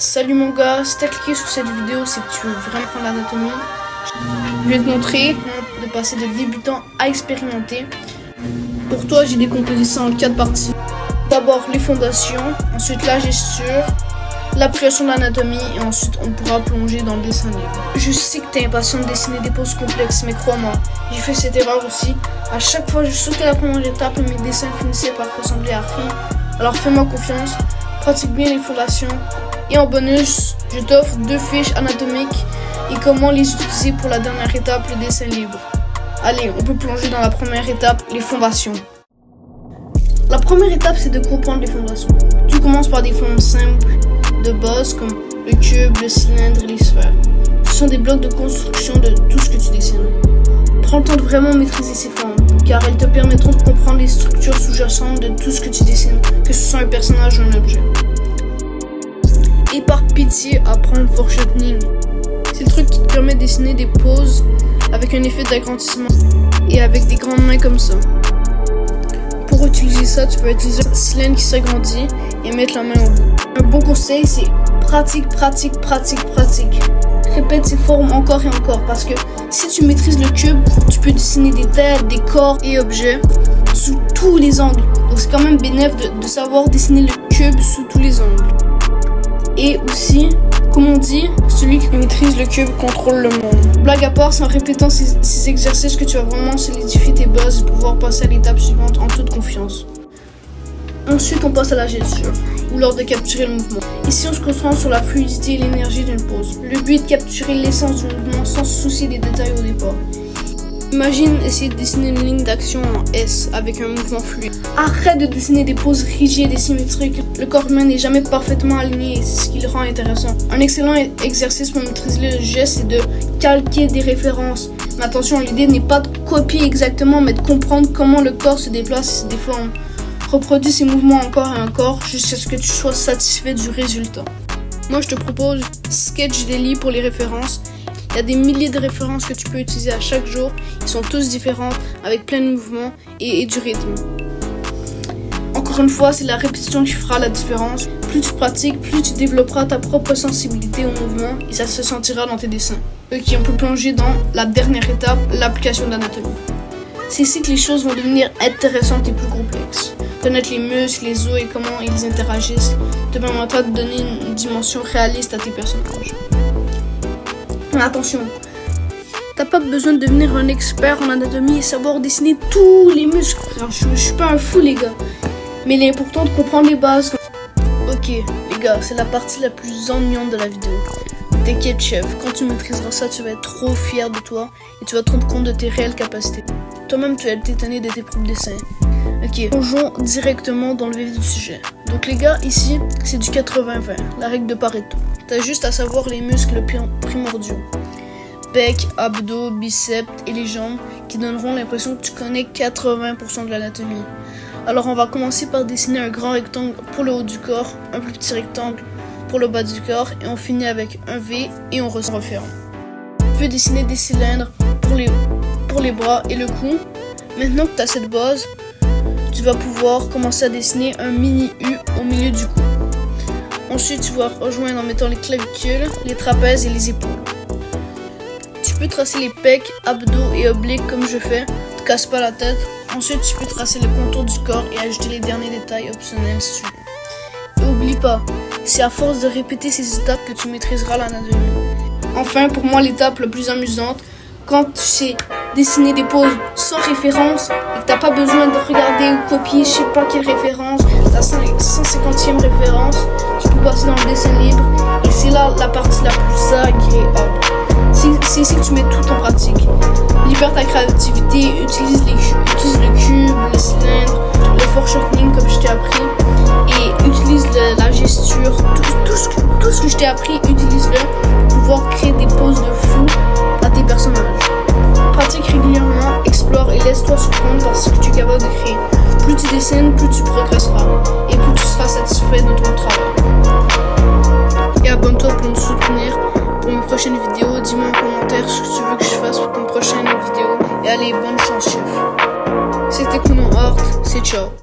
Salut mon gars, si t'as cliqué sur cette vidéo, c'est que tu veux vraiment faire l'anatomie. Je vais te montrer de passer de débutant à expérimenté. Pour toi, j'ai décomposé ça en 4 parties. D'abord les fondations, ensuite la gesture, l'application de l'anatomie et ensuite on pourra plonger dans le dessin libre. Je sais que t'es impatient de dessiner des poses complexes, mais crois-moi, j'ai fait cette erreur aussi. À chaque fois que je sautais la première étape, mes dessins finissaient par ressembler à rien. Alors fais-moi confiance, pratique bien les fondations. Et en bonus, je t'offre 2 fiches anatomiques et comment les utiliser pour la dernière étape, le dessin libre. Allez, on peut plonger dans la première étape, les fondations. La première étape, c'est de comprendre les fondations. Tu commences par des formes simples de base comme le cube, le cylindre et les sphères. Ce sont des blocs de construction de tout ce que tu dessines. Prends le temps de vraiment maîtriser ces formes, car elles te permettront de comprendre les structures sous-jacentes de tout ce que tu dessines, que ce soit un personnage ou un objet. Et par pitié, apprends le foreshortening. C'est le truc qui te permet de dessiner des poses avec un effet d'agrandissement et avec des grandes mains comme ça. Pour utiliser ça, tu peux utiliser un cylindre qui s'agrandit et mettre la main au bout. Un bon conseil, c'est pratique. Répète ces formes encore et encore parce que si tu maîtrises le cube, tu peux dessiner des têtes, des corps et objets sous tous les angles. Donc c'est quand même bénéfique de savoir dessiner le cube sous tous les angles. Et aussi, comme on dit, celui qui maîtrise le cube contrôle le monde. Blague à part, c'est en répétant ces exercices que tu vas vraiment solidifier tes bases et pouvoir passer à l'étape suivante en toute confiance. Ensuite, on passe à la gesture, ou lors de capturer le mouvement. Ici, on se concentre sur la fluidité et l'énergie d'une pose. Le but est de capturer l'essence du mouvement sans se soucier des détails au départ. Imagine essayer de dessiner une ligne d'action en S avec un mouvement fluide. Arrête de dessiner des poses rigides et symétriques. Le corps humain n'est jamais parfaitement aligné et c'est ce qui le rend intéressant. Un excellent exercice pour maîtriser le geste, c'est de calquer des références. Mais attention, l'idée n'est pas de copier exactement, mais de comprendre comment le corps se déplace et se déforme. Reproduis ces mouvements encore et encore jusqu'à ce que tu sois satisfait du résultat. Moi, je te propose Sketch Daily pour les références. Il y a des milliers de références que tu peux utiliser à chaque jour. Ils sont tous différents, avec plein de mouvements et du rythme. Encore une fois, c'est la répétition qui fera la différence. Plus tu pratiques, plus tu développeras ta propre sensibilité au mouvement et ça se sentira dans tes dessins. Ok, on peut plonger dans la dernière étape, l'application d'anatomie. C'est ici que les choses vont devenir intéressantes et plus complexes. Connaître les muscles, les os et comment ils interagissent te permettra de donner une dimension réaliste à tes personnages. Mais attention, t'as pas besoin de devenir un expert en anatomie et savoir dessiner tous les muscles. Je suis pas un fou les gars, mais il est important de comprendre les bases. Ok les gars, c'est la partie la plus ennuyante de la vidéo. T'inquiète chef, quand tu maîtriseras ça, tu vas être trop fier de toi et tu vas te rendre compte de tes réelles capacités. Toi-même tu vas être étonné de tes propres dessins. Ok, plongeons directement dans le vif du sujet. Donc les gars, ici, c'est du 80-20, la règle de Pareto. T'as juste à savoir les muscles primordiaux. Pec, abdos, biceps et les jambes qui donneront l'impression que tu connais 80% de l'anatomie. Alors on va commencer par dessiner un grand rectangle pour le haut du corps, un plus petit rectangle pour le bas du corps et on finit avec un V et on referme. Tu peux dessiner des cylindres pour les bras et le cou. Maintenant que tu as cette base, tu vas pouvoir commencer à dessiner un mini U au milieu du cou. Ensuite, tu vas rejoindre en mettant les clavicules, les trapèzes et les épaules. Tu peux tracer les pecs, abdos et obliques comme je fais, ne te casse pas la tête. Ensuite, tu peux tracer le contour du corps et ajouter les derniers détails optionnels si tu veux. Et oublie pas, c'est à force de répéter ces étapes que tu maîtriseras l'anatomie. Enfin, pour moi, l'étape la plus amusante, quand tu sais dessiner des poses sans référence et que t'as pas besoin de regarder ou copier je sais pas quelle référence, ta 150e référence, tu peux passer dans le dessin libre et c'est là la partie la plus agréable. C'est ici que tu mets tout en pratique. Libère ta créativité, utilise le cube, le cylindre, le foreshortening comme je t'ai appris et utilise la gesture, tout ce que je t'ai appris, utilise-le pour pouvoir créer des poses de fou à tes personnages. Pratique régulièrement, explore et laisse-toi surprendre par ce que tu es capable de créer. Plus tu dessines, plus tu progresseras et plus tu seras satisfait de ton travail. Et abonne-toi pour me soutenir pour mes prochaines vidéos. Dis-moi en commentaire ce que tu veux que je fasse pour ton prochaine vidéo. Et allez, bonne chance chef. C'était Kuno Art, c'est ciao.